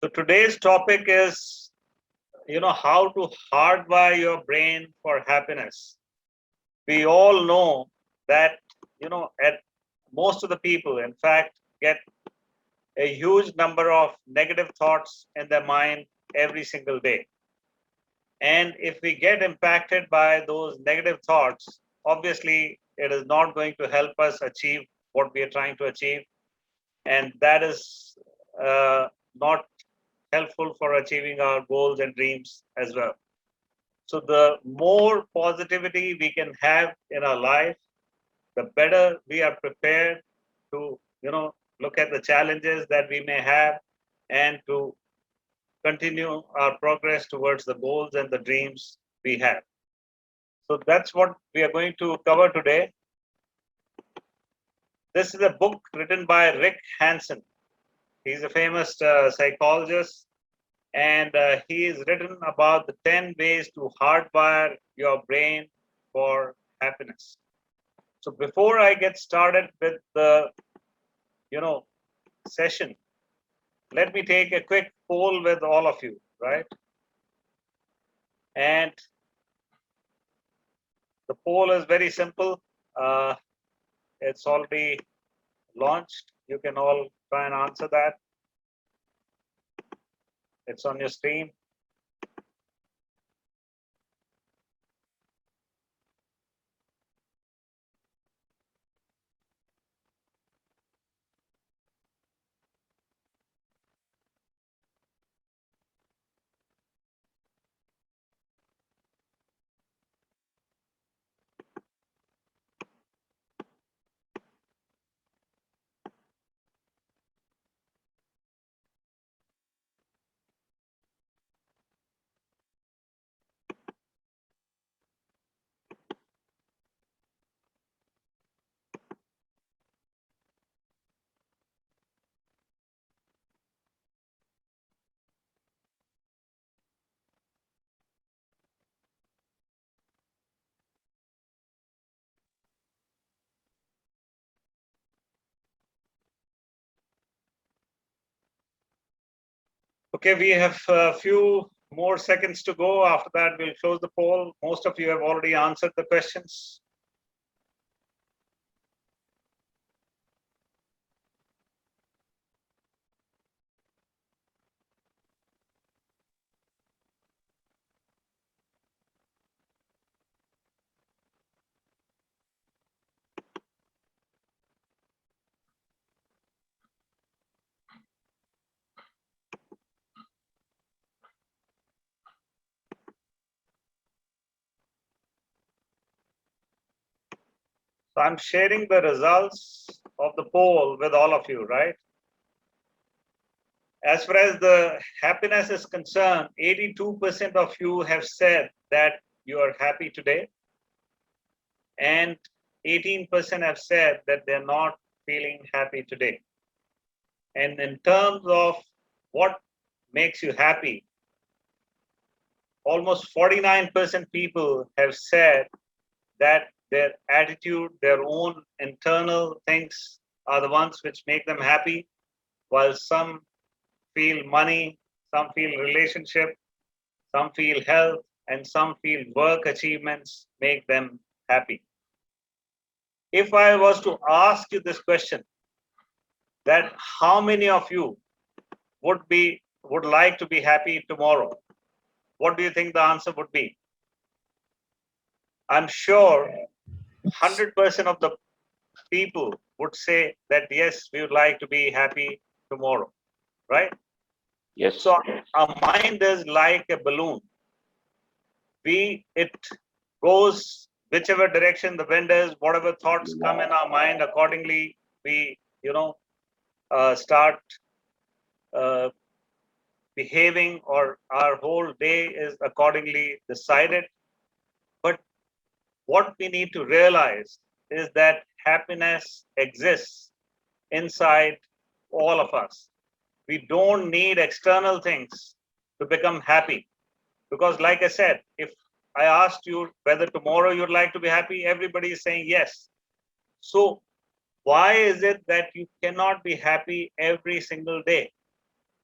So today's topic is, how to hardwire your brain for happiness. We all know that, at most of the people, in fact, get a huge number of negative thoughts in their mind every single day. And if we get impacted by those negative thoughts, obviously it is not going to help us achieve what we are trying to achieve. And that is not helpful for achieving our goals and dreams as well. So the more positivity we can have in our life, the better we are prepared to, look at the challenges that we may have and to continue our progress towards the goals and the dreams we have. So that's what we are going to cover today. This is a book written by Rick Hansen. He's a famous psychologist, and he has written about the 10 ways to hardwire your brain for happiness. So before I get started with the, session, let me take a quick poll with all of you, right? And the poll is very simple. It's already launched. You can all try and answer that. It's on your screen. Okay, we have a few more seconds to go. After that, we'll close the poll. Most of you have already answered the questions. So I'm sharing the results of the poll with all of you, right? As far as the happiness is concerned, 82% of you have said that you are happy today, and 18% have said that they're not feeling happy today. And in terms of what makes you happy, almost 49% people have said that their attitude, their own internal things are the ones which make them happy, while some feel money, some feel relationship, some feel health, and some feel work achievements make them happy. If I was to ask you this question, that how many of you would like to be happy tomorrow, what do you think the answer would be? I'm sure 100% of the people would say that yes, we would like to be happy tomorrow, right? Yes. So our mind is like a balloon. It goes whichever direction the wind is, whatever thoughts come in our mind, accordingly we start behaving, or our whole day is accordingly decided. But what we need to realize is that happiness exists inside all of us. We don't need external things to become happy. Because like I said, if I asked you whether tomorrow you'd like to be happy, everybody is saying yes. So why is it that you cannot be happy every single day?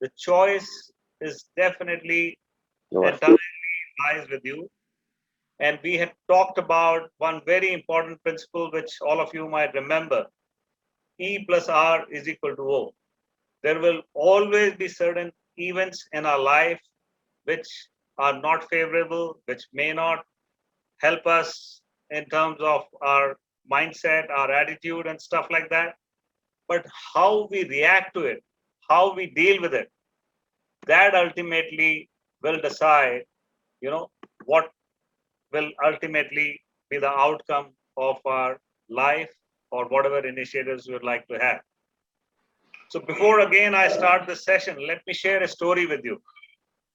The choice is definitely Yours. entirely lies with you. And we had talked about one very important principle, which all of you might remember. E plus R is equal to O. There will always be certain events in our life which are not favorable, which may not help us in terms of our mindset, our attitude, and stuff like that. But how we react to it, how we deal with it, that ultimately will decide, what will ultimately be the outcome of our life or whatever initiatives we would like to have. So before again I start this session, let me share a story with you.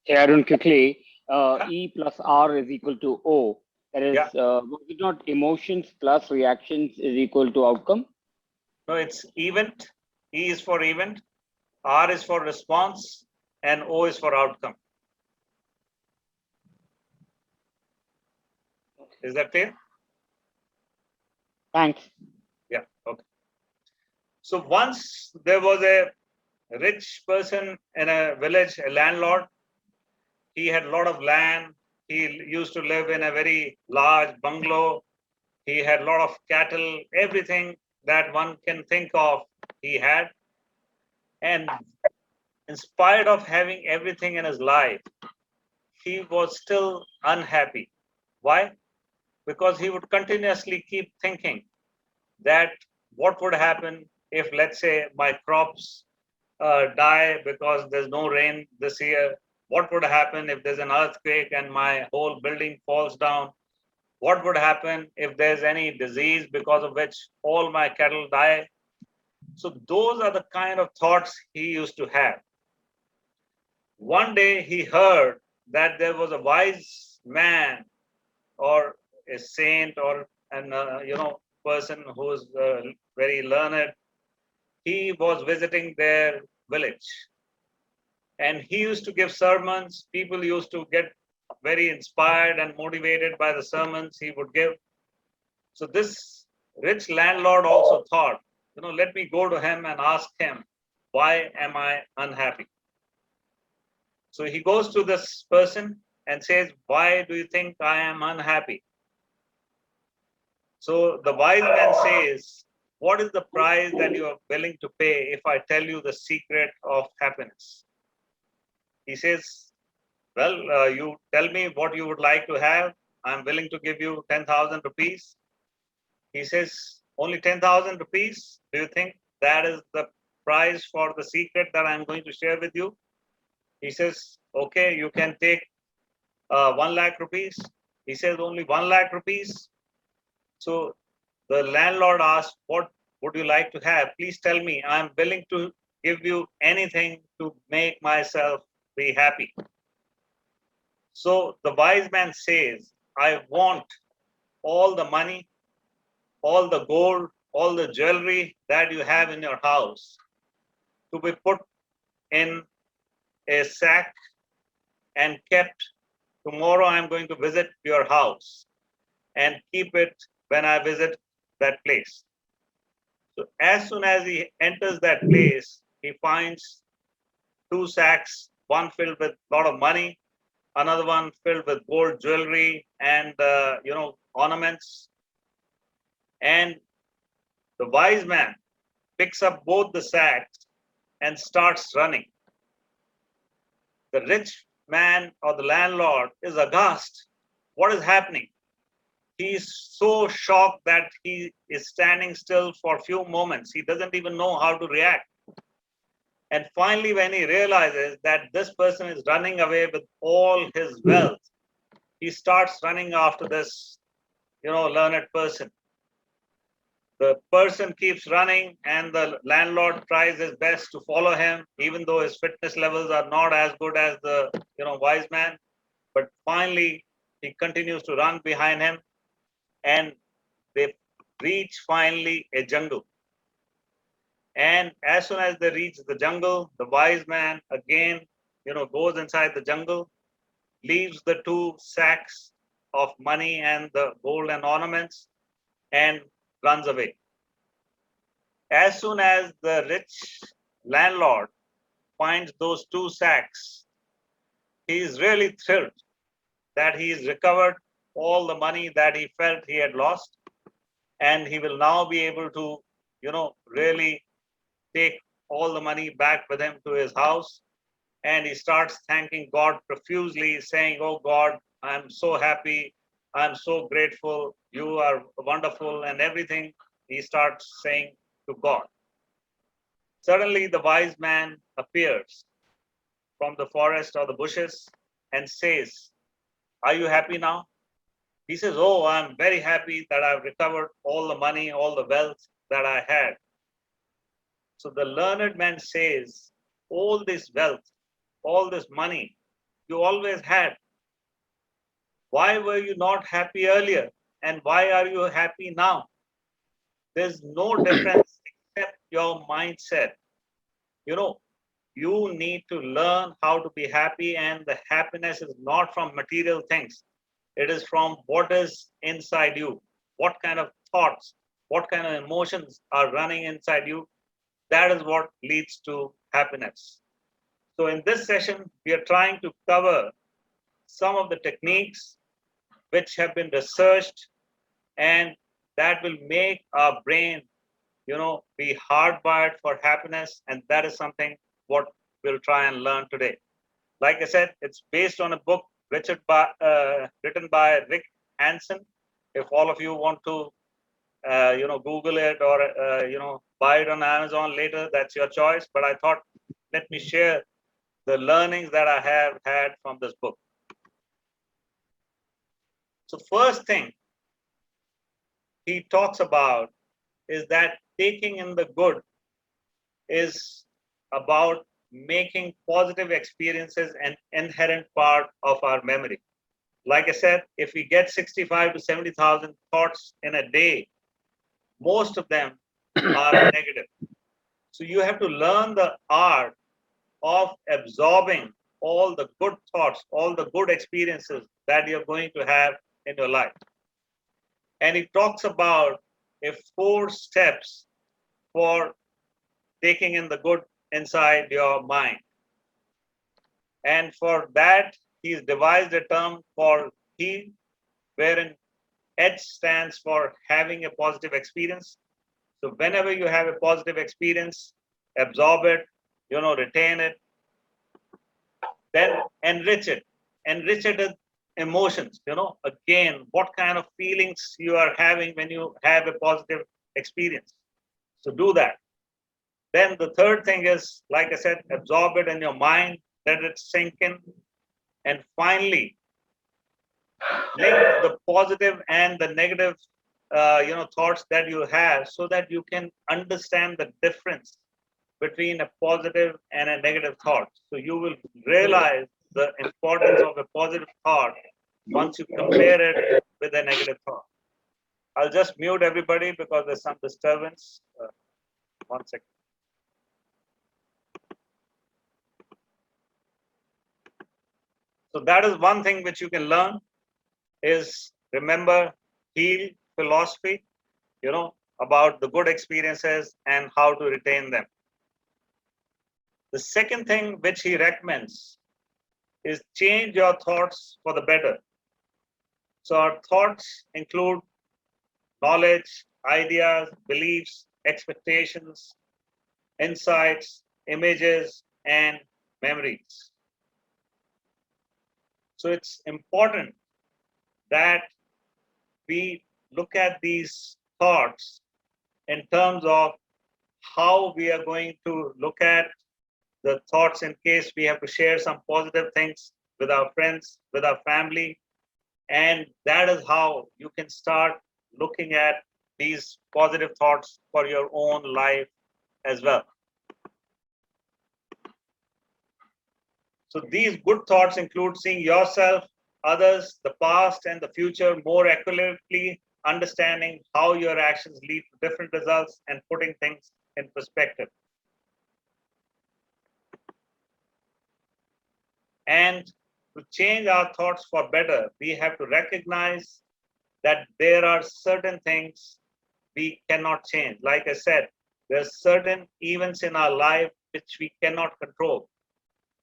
Hey, Arun, quickly. Yeah, E plus R is equal to O. That is, yeah. was it not emotions plus reactions is equal to outcome? No, it's event. E is for event, R is for response, and O is for outcome. Is that clear? Thanks. Yeah. Okay. So once there was a rich person in a village, a landlord. He had a lot of land. He used to live in a very large bungalow. He had a lot of cattle, everything that one can think of, he had. And in spite of having everything in his life, he was still unhappy. Why? Because he would continuously keep thinking that what would happen if, let's say, my crops die because there's no rain this year? What would happen if there's an earthquake and my whole building falls down? What would happen if there's any disease because of which all my cattle die? So those are the kind of thoughts he used to have. One day he heard that there was a wise man or a saint or an person who's very learned. He was visiting their village and he used to give sermons. People used to get very inspired and motivated by the sermons he would give. So this rich landlord also thought, let me go to him and ask him, why am I unhappy? So he goes to this person and says, why do you think I am unhappy? So the wise man says, what is the price that you are willing to pay if I tell you the secret of happiness? He says, well, you tell me what you would like to have. I'm willing to give you 10,000 rupees. He says, only 10,000 rupees? Do you think that is the price for the secret that I'm going to share with you? He says, okay, you can take 1 lakh rupees. He says, only 1 lakh rupees. So the landlord asked, what would you like to have? Please tell me. I'm willing to give you anything to make myself be happy. So the wise man says, I want all the money, all the gold, all the jewelry that you have in your house to be put in a sack and kept. Tomorrow I'm going to visit your house and keep it when I visit that place. So as soon as he enters that place, he finds two sacks, one filled with a lot of money, another one filled with gold jewelry and ornaments. And the wise man picks up both the sacks and starts running. The rich man or the landlord is aghast. What is happening? He is so shocked that he is standing still for a few moments. He doesn't even know how to react. And finally, when he realizes that this person is running away with all his wealth, he starts running after this, learned person. The person keeps running and the landlord tries his best to follow him, even though his fitness levels are not as good as the, wise man. But finally, he continues to run behind him and they reach finally a jungle. And as soon as they reach the jungle, the wise man again, goes inside the jungle, leaves the two sacks of money and the gold and ornaments and runs away. As soon as the rich landlord finds those 2 sacks, he is really thrilled that he's recovered all the money that he felt he had lost, and he will now be able to, really take all the money back with him to his house. And he starts thanking God profusely, saying, "Oh God, I'm so happy. I'm so grateful. You are wonderful," and everything he starts saying to God. Suddenly, the wise man appears from the forest or the bushes and says, "Are you happy now?" He says, "Oh, I'm very happy that I've recovered all the money, all the wealth that I had." So the learned man says, "All this wealth, all this money you always had. Why were you not happy earlier? And why are you happy now? There's no difference except your mindset. You need to learn how to be happy, and the happiness is not from material things. It is from what is inside you. What kind of thoughts, what kind of emotions are running inside you. That is what leads to happiness. So in this session, we are trying to cover some of the techniques which have been researched, and that will make our brain, be hardwired for happiness. And that is something what we'll try and learn today. Like I said, it's based on a book written by Rick Hansen. If all of you want to, Google it or, buy it on Amazon later, that's your choice. But I thought, let me share the learnings that I have had from this book. So first thing he talks about is that taking in the good is about making positive experiences an inherent part of our memory. Like I said, if we get 65 to 70,000 thoughts in a day, most of them are negative. So you have to learn the art of absorbing all the good thoughts, all the good experiences that you're going to have in your life. And he talks about 4 steps for taking in the good inside your mind. And for that, he's devised a term called HEAL, wherein H stands for having a positive experience. So whenever you have a positive experience, absorb it, retain it, then enrich it. Enrich it with emotions, again, what kind of feelings you are having when you have a positive experience. So do that. Then the third thing is, like I said, absorb it in your mind, let it sink in. And finally, link the positive and the negative, thoughts that you have, so that you can understand the difference between a positive and a negative thought. So you will realize the importance of a positive thought once you compare it with a negative thought. I'll just mute everybody because there's some disturbance. 1 second. So that is one thing which you can learn is remember HEAL philosophy, about the good experiences and how to retain them. The second thing which he recommends is change your thoughts for the better. So our thoughts include knowledge, ideas, beliefs, expectations, insights, images, and memories. So it's important that we look at these thoughts in terms of how we are going to look at the thoughts in case we have to share some positive things with our friends, with our family. And that is how you can start looking at these positive thoughts for your own life as well. So these good thoughts include seeing yourself, others, the past, and the future more accurately, understanding how your actions lead to different results, and putting things in perspective. And to change our thoughts for better, we have to recognize that there are certain things we cannot change. Like I said, there are certain events in our life which we cannot control.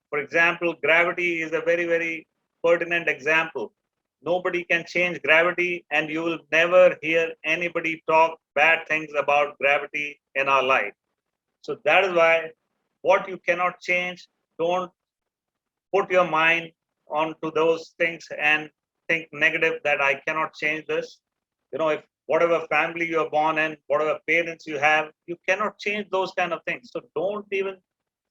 For example, gravity is a very, very pertinent example. Nobody can change gravity, and you will never hear anybody talk bad things about gravity in our life. So that is why what you cannot change, don't put your mind onto those things and think negative that I cannot change this. If whatever family you're born in, whatever parents you have, you cannot change those kind of things. So don't even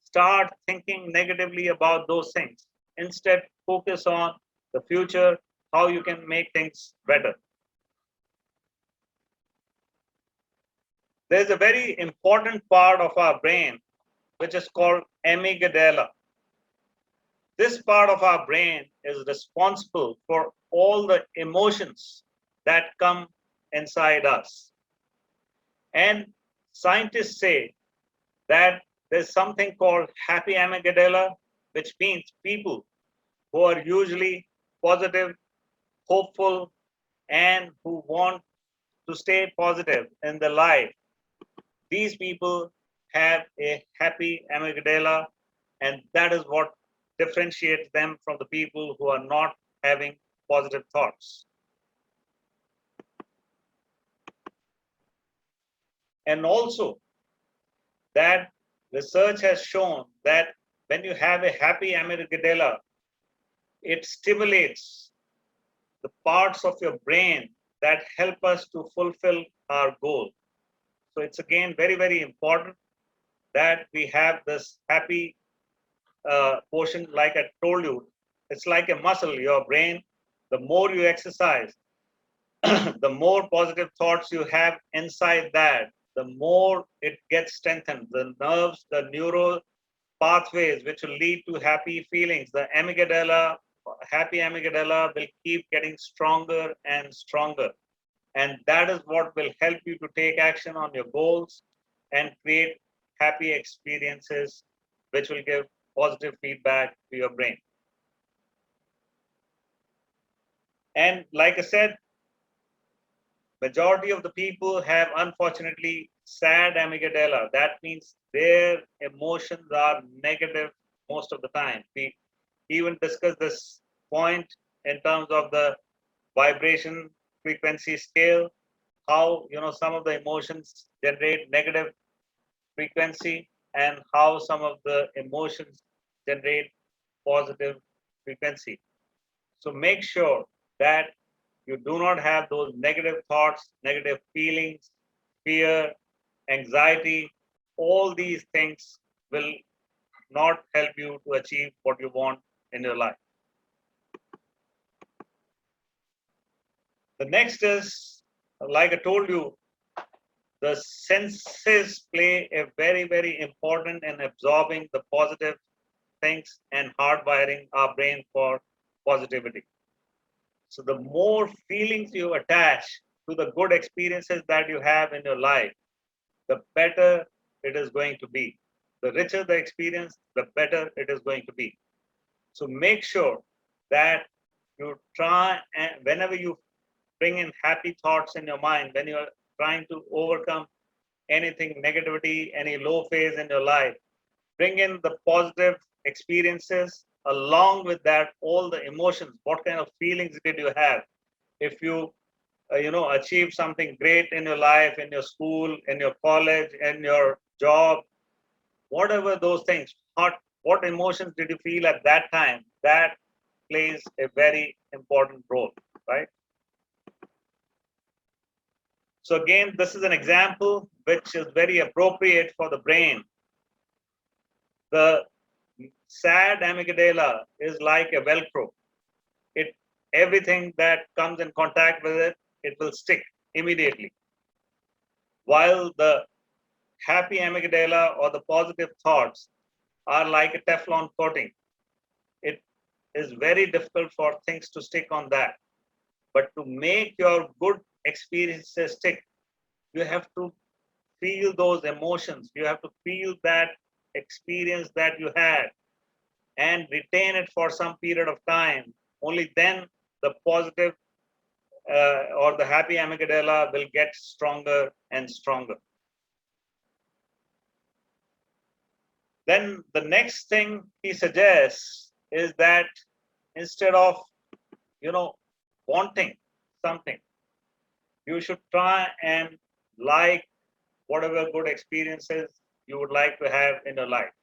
start thinking negatively about those things. Instead, focus on the future, how you can make things better. There's a very important part of our brain which is called amygdala. This part of our brain is responsible for all the emotions that come inside us. And scientists say that there's something called happy amygdala, which means people who are usually positive, hopeful, and who want to stay positive in their life. These people have a happy amygdala, and that is what differentiates them from the people who are not having positive thoughts. And also, that research has shown that when you have a happy amygdala, it stimulates the parts of your brain that help us to fulfill our goal. So it's again very, very important that we have this happy portion. Like I told you, it's like a muscle, your brain. The more you exercise, the more positive thoughts you have inside that, the more it gets strengthened. The nerves, the neural pathways which will lead to happy feelings, the amygdala, happy amygdala will keep getting stronger and stronger. And that is what will help you to take action on your goals and create happy experiences, which will give positive feedback to your brain. And like I said, majority of the people have, unfortunately, sad amygdala. That means their emotions are negative most of the time. We even discussed this point in terms of the vibration frequency scale, how some of the emotions generate negative frequency and how some of the emotions generate positive frequency. So make sure that you do not have those negative thoughts, negative feelings, fear, anxiety. All these things will not help you to achieve what you want in your life. The next is, like I told you, the senses play a very, very important in absorbing the positive things and hardwiring our brain for positivity. So the more feelings you attach to the good experiences that you have in your life, the better it is going to be. The richer the experience, the better it is going to be. So make sure that you try, and whenever you bring in happy thoughts in your mind, when you're trying to overcome anything negativity, any low phase in your life, bring in the positive experiences. Along with that, all the emotions. What kind of feelings did you have if you achieve something great in your life, in your school, in your college, in your job, whatever those things, what emotions did you feel at that time? That plays a very important role, right? So again, this is an example which is very appropriate for the brain. The sad amygdala is like a Velcro. Everything that comes in contact with it, it will stick immediately. While the happy amygdala or the positive thoughts are like a Teflon coating. It is very difficult for things to stick on that. But to make your good experiences stick, you have to feel those emotions. You have to feel that experience that you had and retain it for some period of time. Only then the positive or the happy amygdala will get stronger and stronger. Then the next thing he suggests is that instead of, wanting something, you should try and like whatever good experiences you would like to have in your life.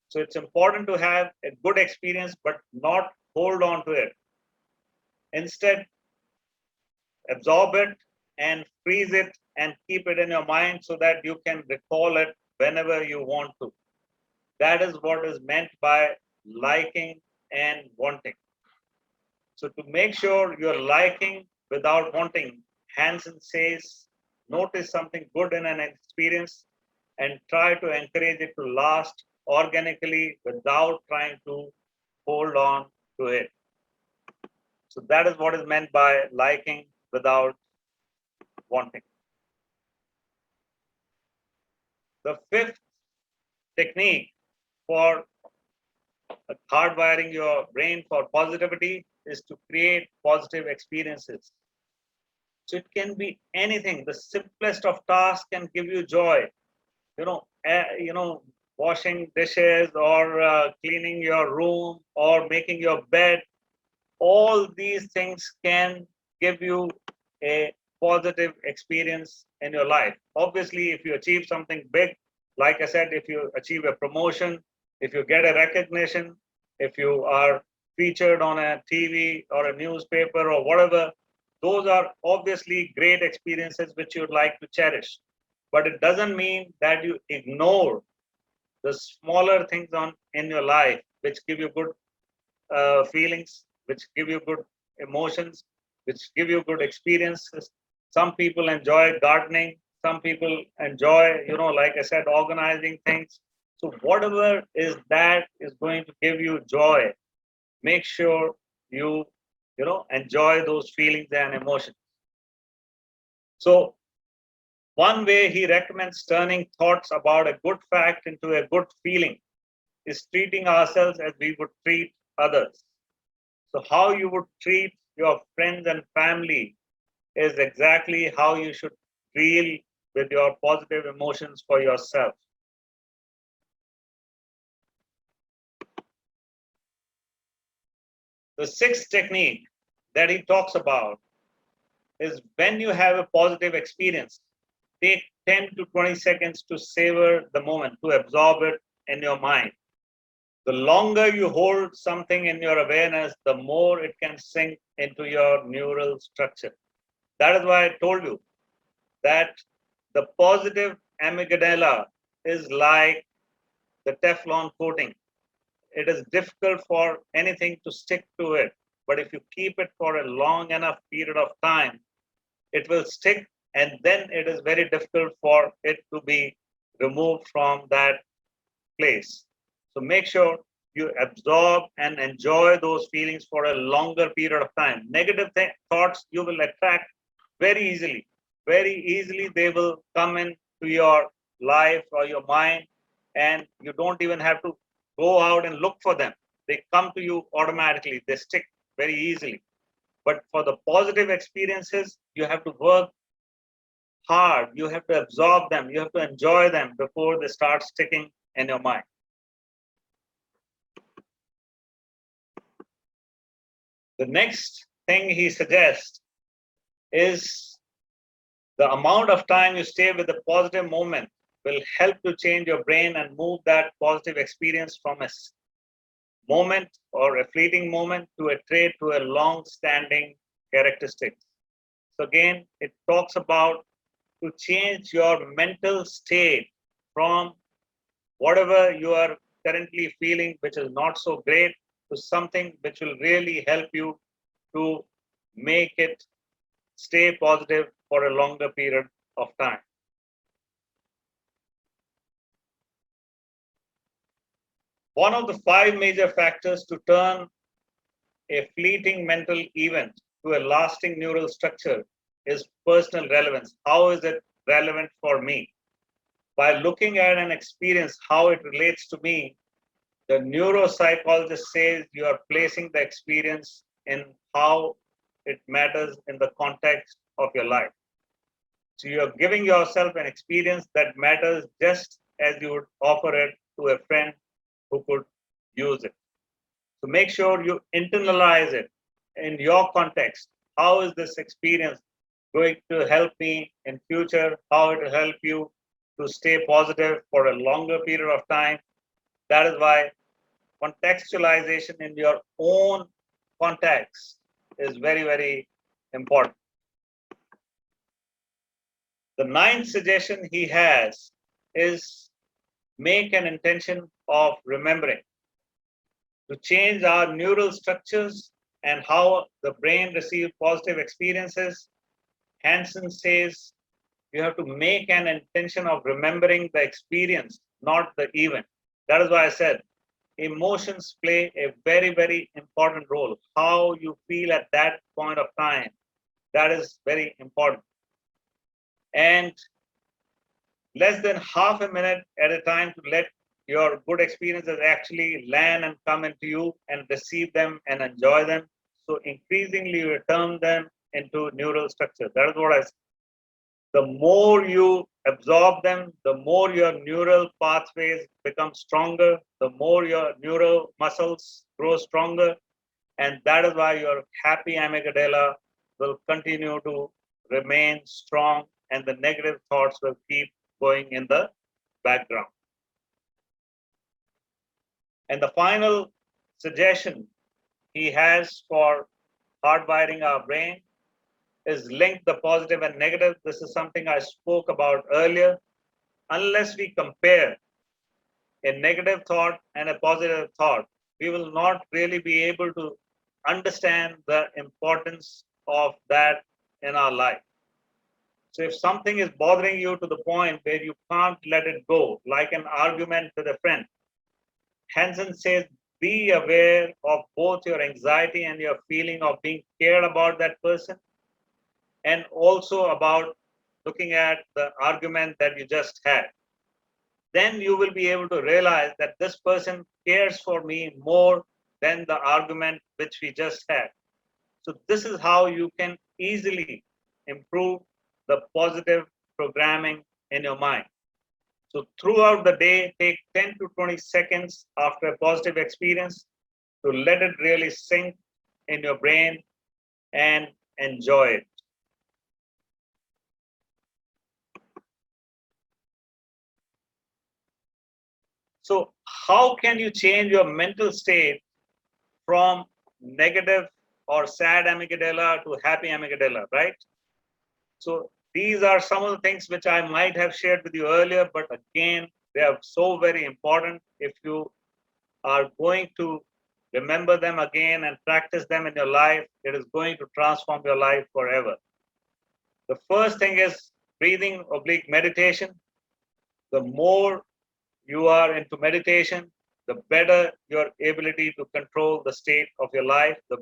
So it's important to have a good experience, but not hold on to it. Instead, absorb it and freeze it and keep it in your mind so that you can recall it whenever you want to. That is what is meant by liking and wanting. So to make sure you're liking without wanting, Hansen says, notice something good in an experience and try to encourage it to last organically without trying to hold on to it. So that is what is meant by liking without wanting. The fifth technique for hardwiring your brain for positivity is to create positive experiences. So it can be anything. The simplest of tasks can give you joy. Washing dishes or cleaning your room or making your bed. All these things can give you a positive experience in your life. Obviously, if you achieve something big, like I said, if you achieve a promotion, if you get a recognition, if you are featured on a TV or a newspaper or whatever, those are obviously great experiences which you'd like to cherish. But it doesn't mean that you ignore the smaller things in your life which give you good feelings, which give you good emotions, which give you good experiences. Some people enjoy gardening. Some people enjoy, like I said, organizing things. So whatever is that is going to give you joy, make sure you, enjoy those feelings and emotions. So one way he recommends turning thoughts about a good fact into a good feeling is treating ourselves as we would treat others. So how you would treat your friends and family is exactly how you should deal with your positive emotions for yourself. The sixth technique that he talks about is when you have a positive experience, take 10 to 20 seconds to savor the moment, to absorb it in your mind. The longer you hold something in your awareness, the more it can sink into your neural structure. That is why I told you that the positive amygdala is like the Teflon coating. It is difficult for anything to stick to it. But if you keep it for a long enough period of time, it will stick, and then it is very difficult for it to be removed from that place. So make sure you absorb and enjoy those feelings for a longer period of time. Negative thoughts you will attract very easily. Very easily they will come into your life or your mind, and you don't even have to go out and look for them. They come to you automatically. They stick very easily. But for the positive experiences, you have to work hard. You have to absorb them. You have to enjoy them before they start sticking in your mind. The next thing he suggests is the amount of time you stay with the positive moment will help to change your brain and move that positive experience from a moment or a fleeting moment to a trait to a long-standing characteristic. So again, it talks about to change your mental state from whatever you are currently feeling, which is not so great, to something which will really help you to make it stay positive for a longer period of time. One of the 5 major factors to turn a fleeting mental event to a lasting neural structure is personal relevance. How is it relevant for me? By looking at an experience, how it relates to me, the neuropsychologist says you are placing the experience in how it matters in the context of your life. So you're giving yourself an experience that matters just as you would offer it to a friend who could use it. So make sure you internalize it in your context. How is this experience going to help me in future? How it will help you to stay positive for a longer period of time? That is why contextualization in your own context is very, very important. The ninth suggestion he has is make an intention of remembering. To change our neural structures and how the brain receives positive experiences, Hansen says you have to make an intention of remembering the experience, not the event. That is why I said emotions play a very, very important role. How you feel at that point of time, that is very important. And less than half a minute at a time to let your good experiences actually land and come into you and receive them and enjoy them. So increasingly you turn them into neural structures. That is what I say. The more you absorb them, the more your neural pathways become stronger, the more your neural muscles grow stronger. And that is why your happy amygdala will continue to remain strong and the negative thoughts will keep going in the background. And the final suggestion he has for hardwiring our brain is link the positive and negative. This is something I spoke about earlier. Unless we compare a negative thought and a positive thought, we will not really be able to understand the importance of that in our life. So if something is bothering you to the point where you can't let it go, like an argument with a friend, Hansen says, be aware of both your anxiety and your feeling of being cared about that person, and also about looking at the argument that you just had. Then you will be able to realize that this person cares for me more than the argument which we just had. So this is how you can easily improve the positive programming in your mind. So throughout the day, take 10 to 20 seconds after a positive experience to let it really sink in your brain and enjoy it. So how can you change your mental state from negative or sad amygdala to happy amygdala, right? So these are some of the things which I might have shared with you earlier, but again, they are so very important. If you are going to remember them again and practice them in your life, it is going to transform your life forever. The first thing is breathing oblique meditation. The more you are into meditation, the better your ability to control the state of your life, the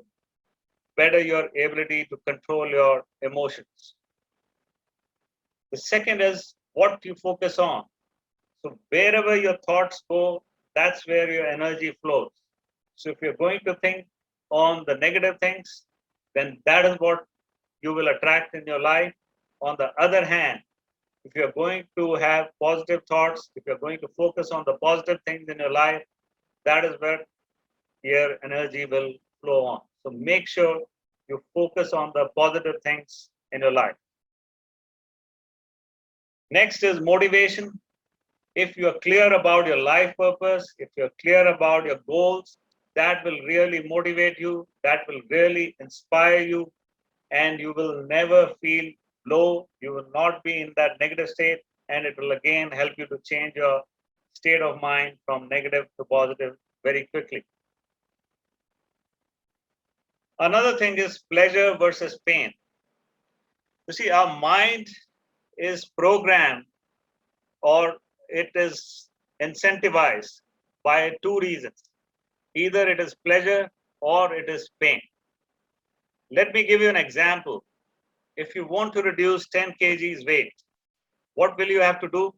better your ability to control your emotions. The second is what you focus on. So wherever your thoughts go, that's where your energy flows. So if you're going to think on the negative things, then that is what you will attract in your life. On the other hand, if you're going to have positive thoughts, if you're going to focus on the positive things in your life, that is where your energy will flow on. So make sure you focus on the positive things in your life. Next is motivation. If you're clear about your life purpose, if you're clear about your goals, that will really motivate you, that will really inspire you, and you will never feel low. You will not be in that negative state, and it will again help you to change your state of mind from negative to positive very quickly. Another thing is pleasure versus pain. You see, our mind is programmed, or it is incentivized by two reasons. Either it is pleasure or it is pain. Let me give you an example. If you want to reduce 10 kgs weight, what will you have to do?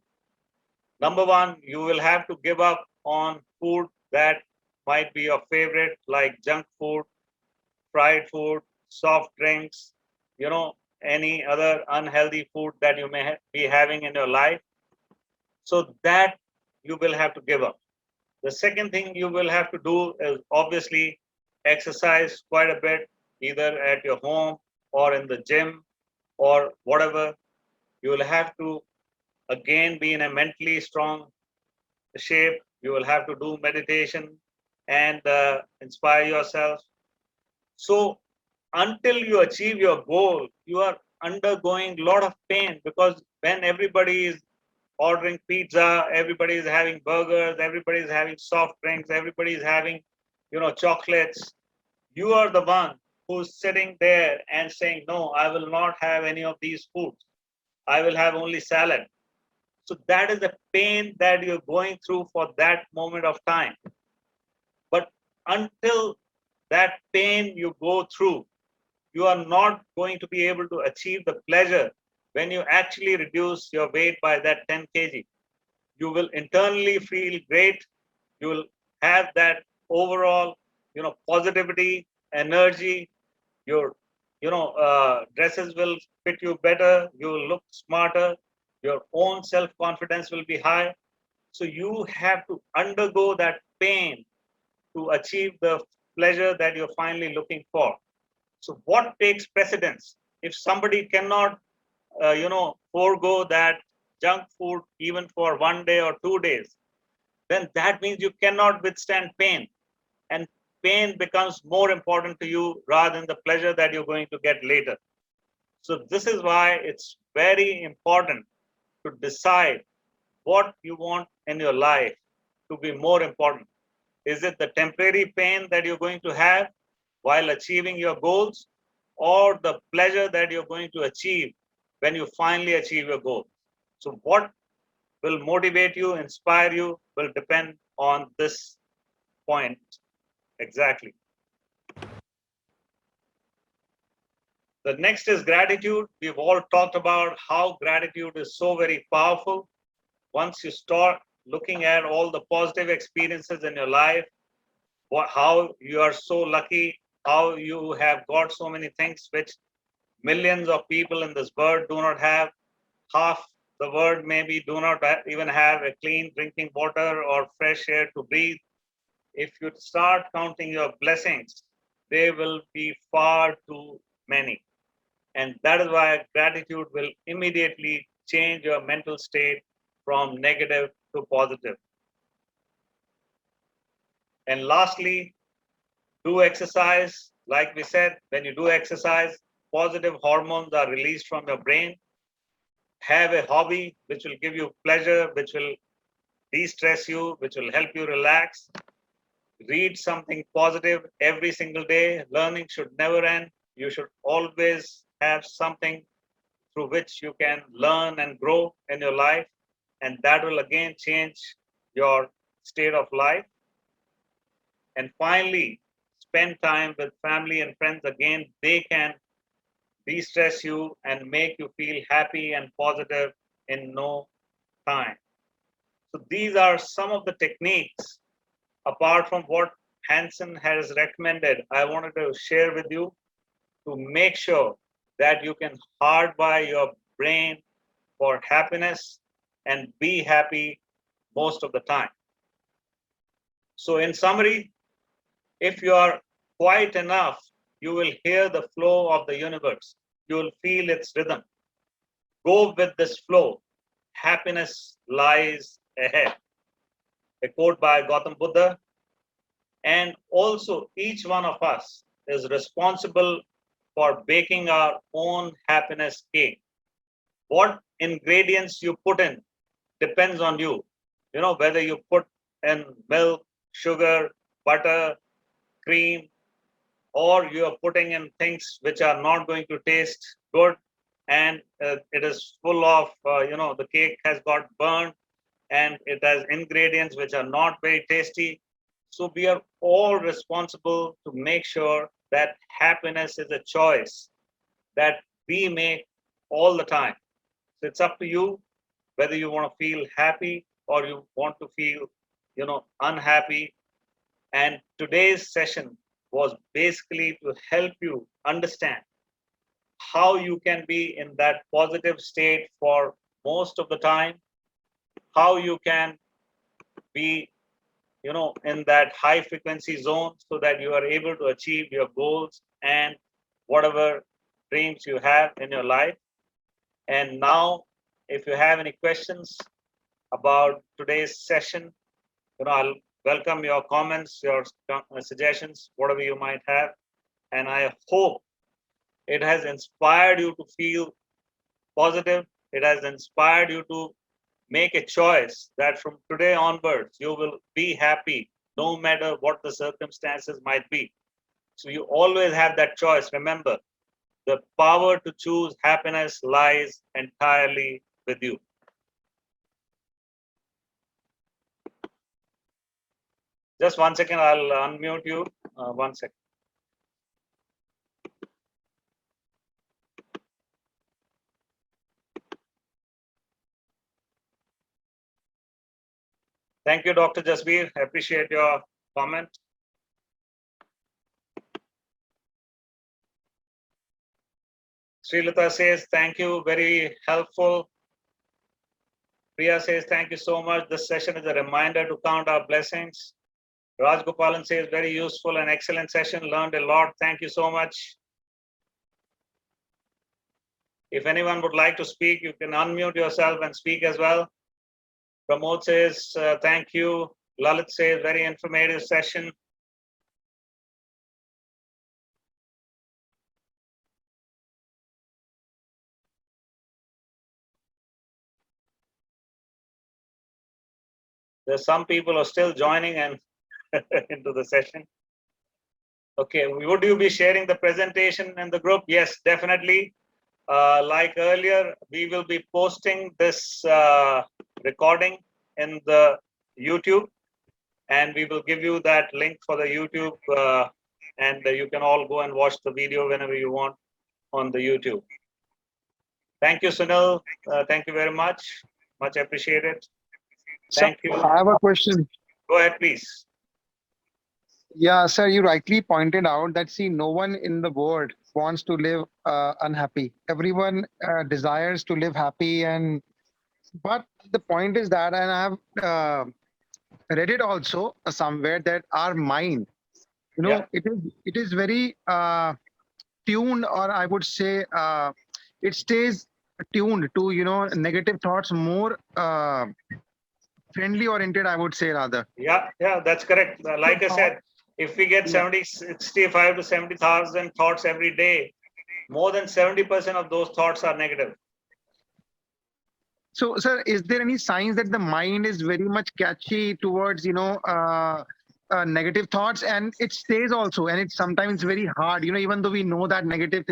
Number one, you will have to give up on food that might be your favorite, like junk food, fried food, soft drinks, any other unhealthy food that you may be having in your life. So that you will have to give up. The second thing you will have to do is obviously exercise quite a bit, either at your home or in the gym or whatever. You will have to again be in a mentally strong shape. You will have to do meditation and inspire yourself. So until you achieve your goal, you are undergoing a lot of pain, because when everybody is ordering pizza, everybody is having burgers, everybody is having soft drinks, everybody is having, chocolates. You are the one who's sitting there and saying, no, I will not have any of these foods. I will have only salad. So that is the pain that you're going through for that moment of time. But until that pain you go through, you are not going to be able to achieve the pleasure when you actually reduce your weight by that 10 kg. You will internally feel great. You will have that overall, positivity, energy. Your, dresses will fit you better. You will look smarter. Your own self-confidence will be high. So you have to undergo that pain to achieve the pleasure that you're finally looking for. So what takes precedence? If somebody cannot, forego that junk food even for 1 day or 2 days, then that means you cannot withstand pain. And pain becomes more important to you rather than the pleasure that you're going to get later. So this is why it's very important to decide what you want in your life to be more important. Is it the temporary pain that you're going to have while achieving your goals, or the pleasure that you're going to achieve when you finally achieve your goal? So what will motivate you, inspire you, will depend on this point exactly. The next is gratitude. We've all talked about how gratitude is so very powerful. Once you start looking at all the positive experiences in your life, how you are so lucky, how you have got so many things which millions of people in this world do not have. Half the world maybe do not even have a clean drinking water or fresh air to breathe. If you start counting your blessings, they will be far too many. And that is why gratitude will immediately change your mental state from negative to positive. And lastly, do exercise. Like we said, when you do exercise, positive hormones are released from your brain. Have a hobby which will give you pleasure, which will de-stress you, which will help you relax. Read something positive every single day. Learning should never end. You should always have something through which you can learn and grow in your life. And that will again change your state of life. And finally, spend time with family and friends. Again, they can de-stress you and make you feel happy and positive in no time. So these are some of the techniques, apart from what Hansen has recommended, I wanted to share with you to make sure that you can hardwire your brain for happiness and be happy most of the time. So in summary, if you are quiet enough, you will hear the flow of the universe. You will feel its rhythm. Go with this flow. Happiness lies ahead. A quote by Gautam Buddha. And also, each one of us is responsible for baking our own happiness cake. What ingredients you put in depends on you. Whether you put in milk, sugar, butter, cream, or you are putting in things which are not going to taste good, and it is full of, the cake has got burned and it has ingredients which are not very tasty. So we are all responsible to make sure that happiness is a choice that we make all the time. So it's up to you whether you want to feel happy or you want to feel, unhappy. And today's session was basically to help you understand how you can be in that positive state for most of the time, how you can be, in that high frequency zone so that you are able to achieve your goals and whatever dreams you have in your life. And now, if you have any questions about today's session, I'll welcome your comments, your suggestions, whatever you might have. And I hope it has inspired you to feel positive. It has inspired you to make a choice that from today onwards, you will be happy no matter what the circumstances might be. So you always have that choice. Remember, the power to choose happiness lies entirely with you. Just 1 second, I'll unmute you. 1 second. Thank you, Dr. Jasbir. I appreciate your comment. Srilata says, thank you, very helpful. Priya says, thank you so much. This session is a reminder to count our blessings. Raj Gopalan says, very useful and excellent session. Learned a lot. Thank you so much. If anyone would like to speak, you can unmute yourself and speak as well. Pramod says, thank you. Lalit says, very informative session. There's some people who are still joining and into the session. Okay, would you be sharing the presentation in the group? Yes, definitely. Like earlier, we will be posting this recording in the YouTube, and we will give you that link for the YouTube, and you can all go and watch the video whenever you want on the YouTube. Thank you, Sunil. Thank you very much. Much appreciated. Thank you. I have a question. Go ahead, please. Yeah, sir, you rightly pointed out that, see, no one in the world wants to live unhappy. Everyone desires to live happy, but the point is that, and I have read it also somewhere, that our mind, Yeah. it is very tuned, or I would say it stays tuned to negative thoughts, more friendly oriented, I would say, rather. Yeah, that's correct. Like I said, if we get 65 to 70,000 thoughts every day, more than 70% of those thoughts are negative. So, sir, is there any signs that the mind is very much catchy towards, negative thoughts, and it stays also, and it's sometimes very hard, even though we know that negative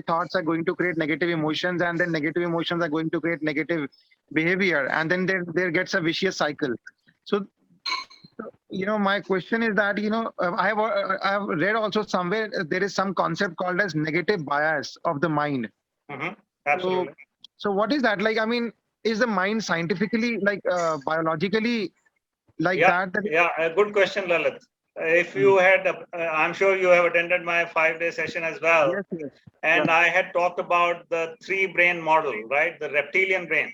thoughts are going to create negative emotions, and then negative emotions are going to create negative behavior, and then there gets a vicious cycle. So, my question is that, I have read also somewhere there is some concept called as negative bias of the mind. Absolutely. So what is that? Like, I mean, is the mind scientifically, like, biologically like that? Yeah, a good question, Lalit. If you had, I'm sure you have attended my 5-day session as well. Yes. And I had talked about the 3-brain model, right? The reptilian brain.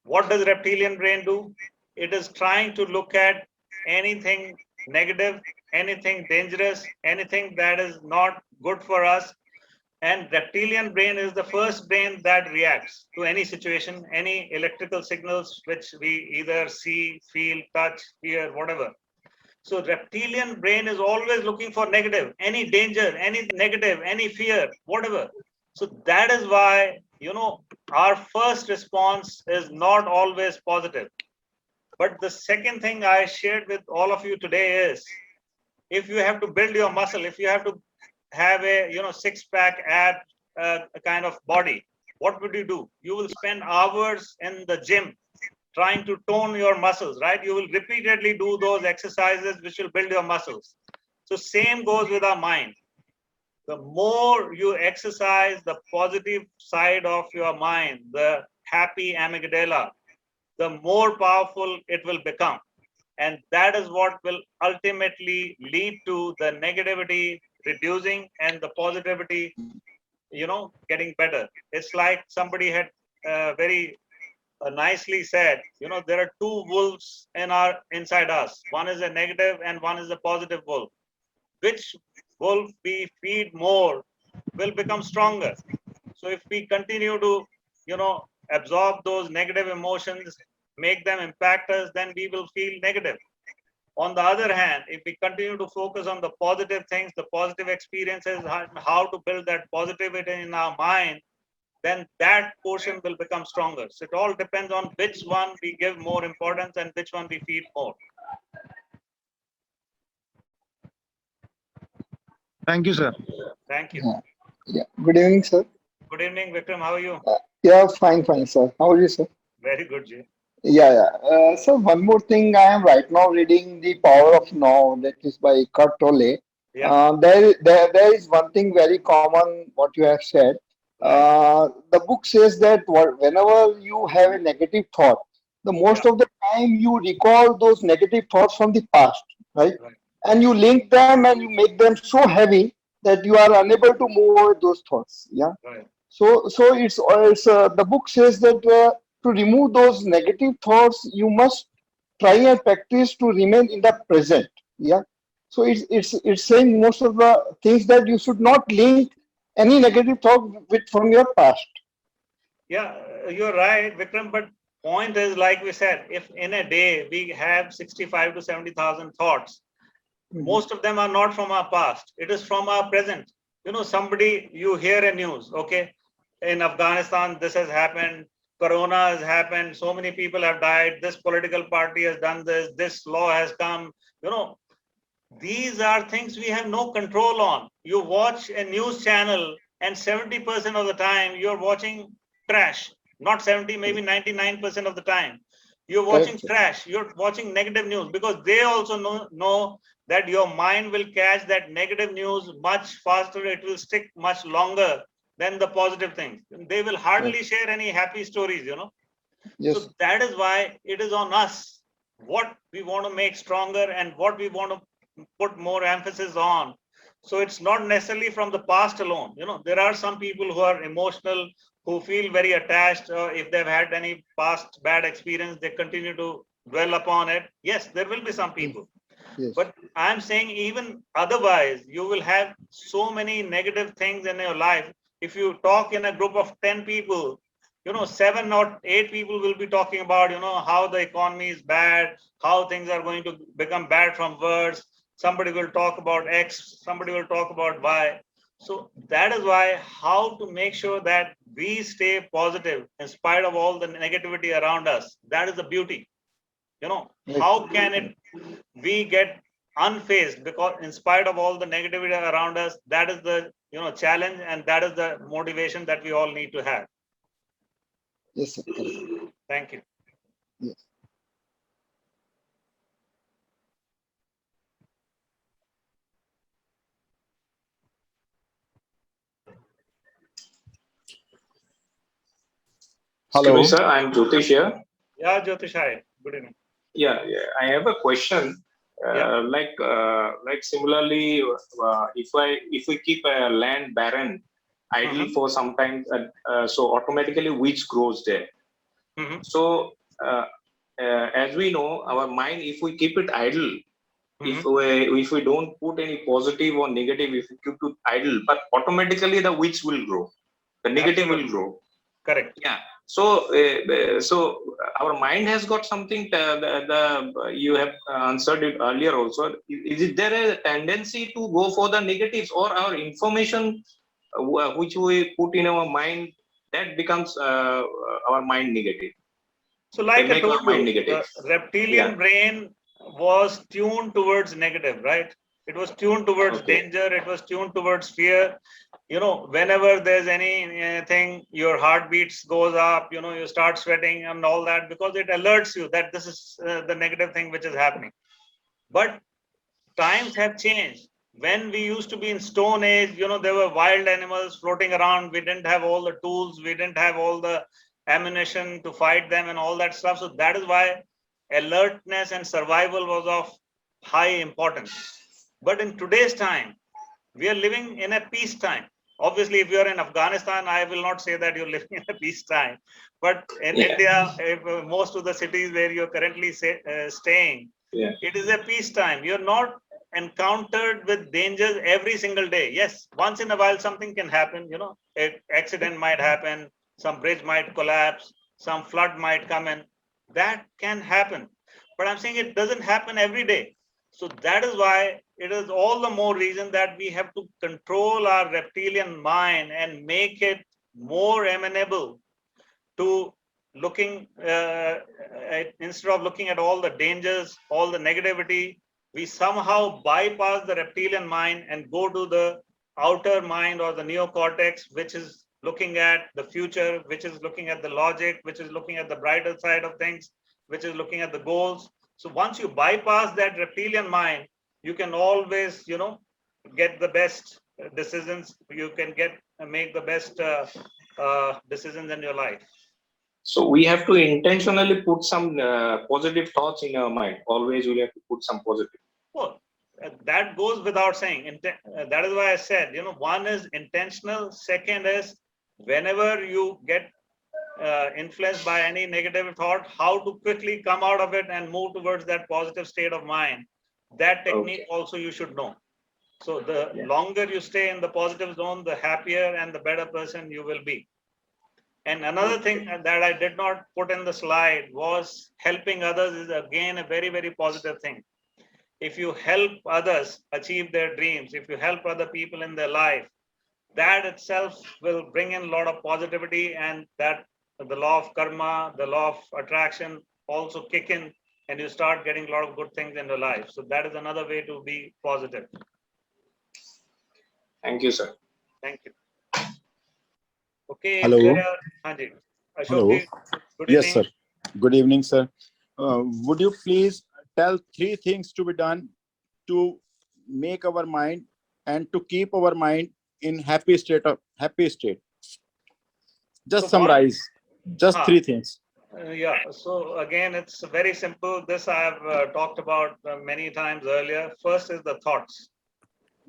What does reptilian brain do? It is trying to look at anything negative, anything dangerous, anything that is not good for us. And reptilian brain is the first brain that reacts to any situation, any electrical signals which we either see, feel, touch, hear, whatever. So reptilian brain is always looking for negative, any danger, any negative, any fear, whatever. So that is why, our first response is not always positive. But the second thing I shared with all of you today is, if you have to build your muscle, if you have to have a 6-pack ab kind of body, what would you do? You will spend hours in the gym trying to tone your muscles, right? You will repeatedly do those exercises which will build your muscles. So same goes with our mind. The more you exercise the positive side of your mind, the happy amygdala, the more powerful it will become. And that is what will ultimately lead to the negativity reducing and the positivity, getting better. It's like somebody had very nicely said, there are two wolves inside us. One is a negative and one is a positive wolf. Which wolf we feed more will become stronger. So if we continue to, absorb those negative emotions, make them impact us, then we will feel negative. On the other hand, if we continue to focus on the positive things, the positive experiences, how to build that positivity in our mind, then that portion will become stronger. So it all depends on which one we give more importance and which one we feed more. Thank you, sir. Thank you. Yeah. Yeah. Good evening, sir. Good evening, Vikram. How are you? Yeah, fine, sir. How are you, sir? Very good, Jay. Yeah. So one more thing, I am right now reading The Power of Now, that is by Kurt Tolle. Yeah, There is one thing very common what you have said. right. The book says that whenever you have a negative thought, the Yeah, most of the time you recall those negative thoughts from the past, right? right, And you link them and you make them so heavy that you are unable to move over those thoughts. Yeah. right. So it's the book says that to remove those negative thoughts, you must try and practice to remain in the present. Yeah. So it's saying most of the things that you should not link any negative thought with from your past. Yeah, you're right, Vikram. But point is, like we said, if in a day we have 65 to 70,000 thoughts, Mhm. most of them are not from our past. It is from our present. Somebody, you hear a news, okay? In Afghanistan, this has happened. Corona has happened. So many people have died. This political party has done this. This law has come. You know, these are things we have no control on. You watch a news channel, and 70% of the time you're watching trash. Not 70, maybe 99% of the time. You're watching Correct. trash. You're watching negative news because they also know that your mind will catch that negative news much faster. It will stick much longer than the positive things. They will Right. hardly share any happy stories. Yes. So that is why it is on us what we want to make stronger and what we want to put more emphasis on. So it's not necessarily from the past alone. There are some people who are emotional, who feel very attached. If they've had any past bad experience, they continue to dwell upon it. Yes, there will be some Yes. people. Yes. But I'm saying even otherwise, you will have so many negative things in your life. If you talk in a group of 10 people, 7 or 8 people will be talking about, how the economy is bad, how things are going to become bad from worse. Somebody will talk about X, somebody will talk about Y. So that is why how to make sure that we stay positive in spite of all the negativity around us. That is the beauty. Right. How can it we get unfazed because in spite of all the negativity around us, that is the challenge and that is the motivation that we all need to have. Yes, sir. Correct. Thank you. Yes. Excuse me, Hello. sir. I'm Jyotish here. Yeah, Jyotishai, good evening. Yeah. I have a question. Yeah. Like similarly, if we keep a land barren, idle Mm-hmm. for some time, so automatically weeds grows there. Mm-hmm. So uh, as we know, our mind, if we keep it idle, Mm-hmm. if we don't put any positive or negative, if we keep it idle, but automatically the weeds will grow, the negative will Absolutely. grow. Correct. Yeah. So our mind has got something. You have answered it earlier also. Is it there a tendency to go for the negatives, or our information which we put in our mind, that becomes our mind negative? So They like I make our told mind you, negative. the reptilian Yeah. brain was tuned towards negative, right? It was tuned towards Okay. danger. It was tuned towards fear. Whenever there's anything, your heartbeats goes up, you start sweating and all that because it alerts you that this is the negative thing which is happening. But times have changed. When we used to be in Stone Age, there were wild animals floating around. We didn't have all the tools. We didn't have all the ammunition to fight them and all that stuff. So that is why alertness and survival was of high importance. But in today's time, we are living in a peace time. Obviously, if you're in Afghanistan, I will not say that you're living in a peacetime. But in Yeah. India, if, most of the cities where you're currently staying, Yeah. it is a peacetime. You're not encountered with dangers every single day. Yes, once in a while something can happen. You know, an accident might happen, some bridge might collapse, some flood might come in. That can happen. But I'm saying it doesn't happen every day. So that is why it is all the more reason that we have to control our reptilian mind and make it more amenable to looking, instead of looking at all the dangers, all the negativity, we somehow bypass the reptilian mind and go to the outer mind or the neocortex, which is looking at the future, which is looking at the logic, which is looking at the brighter side of things, which is looking at the goals. So once you bypass that reptilian mind, you can always, you know, get the best decisions. You can make the best decisions in your life. So we have to intentionally put some positive thoughts in our mind. Always we have to put some positive. Well, that goes without saying. That is why I said, you know, one is intentional. Second is whenever you get influenced by any negative thought, how to quickly come out of it and move towards that positive state of mind. That technique also you should know. So the longer you stay in the positive zone, the happier and the better person you will be. And another thing that I did not put in the slide was helping others is again a very, very positive thing. If you help others achieve their dreams, if you help other people in their life, that itself will bring in a lot of positivity, and that the law of karma, the law of attraction also kick in, and you start getting a lot of good things in your life. So that is another way to be positive. Thank you, sir. Thank you. Okay. Hello. Ashok Hello. ji, good Yes, evening. sir. Good evening, sir. Would you please tell 3 things to be done to make our mind and to keep our mind in happy state? Just So summarize. Just 3 things. Yeah, so again, it's very simple. This I have talked about many times earlier. First is the thoughts.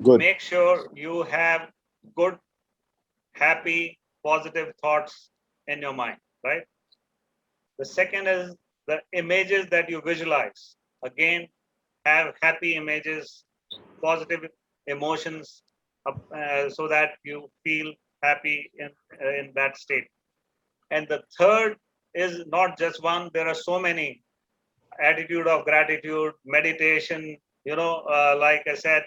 Good. Make sure you have good, happy, positive thoughts in your mind, right? The second is the images that you visualize. Again, have happy images, positive emotions, so that you feel happy in that state. And the third is not just one, there are so many. Attitude of gratitude, meditation, you know, like I said,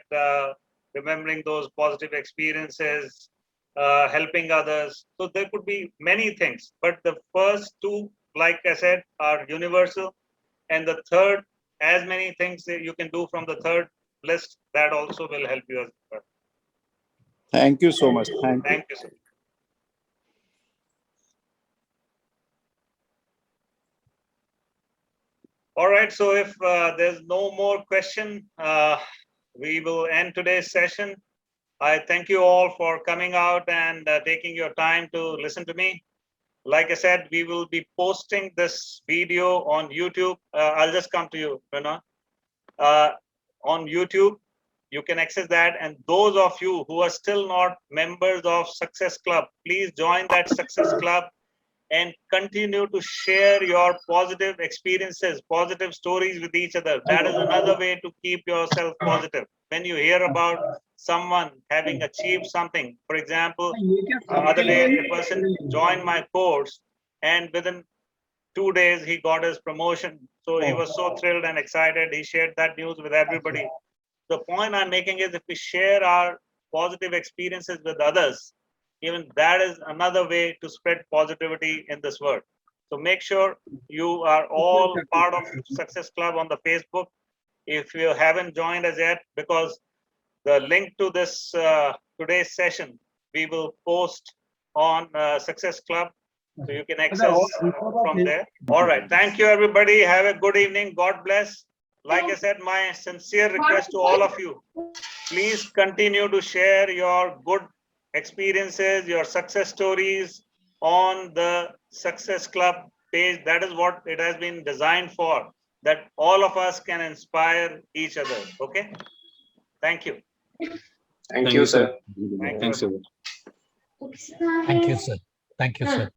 remembering those positive experiences, helping others. So there could be many things, but the first two, like I said, are universal. And the third, as many things that you can do from the third list, that also will help you as well. Thank you so much. Thank you, sir. All right, so if there's no more question, we will end today's session. I thank you all for coming out and taking your time to listen to me. Like I said, we will be posting this video on YouTube. I'll just come to you, Rana. On YouTube, you can access that. And those of you who are still not members of Success Club, please join that Success Club and continue to share your positive experiences, positive stories with each other. That is another way to keep yourself positive. When you hear about someone having achieved something, for example, other day a person joined my course and within 2 days he got his promotion. So he was so thrilled and excited. He shared that news with everybody. The point I'm making is if we share our positive experiences with others, even that is another way to spread positivity in this world. So make sure you are all part of Success Club on the Facebook. If you haven't joined us yet, because the link to this today's session, we will post on Success Club. So you can access from there. All right. Thank you, everybody. Have a good evening. God bless. Like I said, my sincere request to all of you, please continue to share your good experiences, your success stories on the Success Club page. That is what it has been designed for, that all of us can inspire each other. Okay. Thank you. Thank you, sir. Thank you. Thanks, sir. Thank you, sir. Thank you, sir.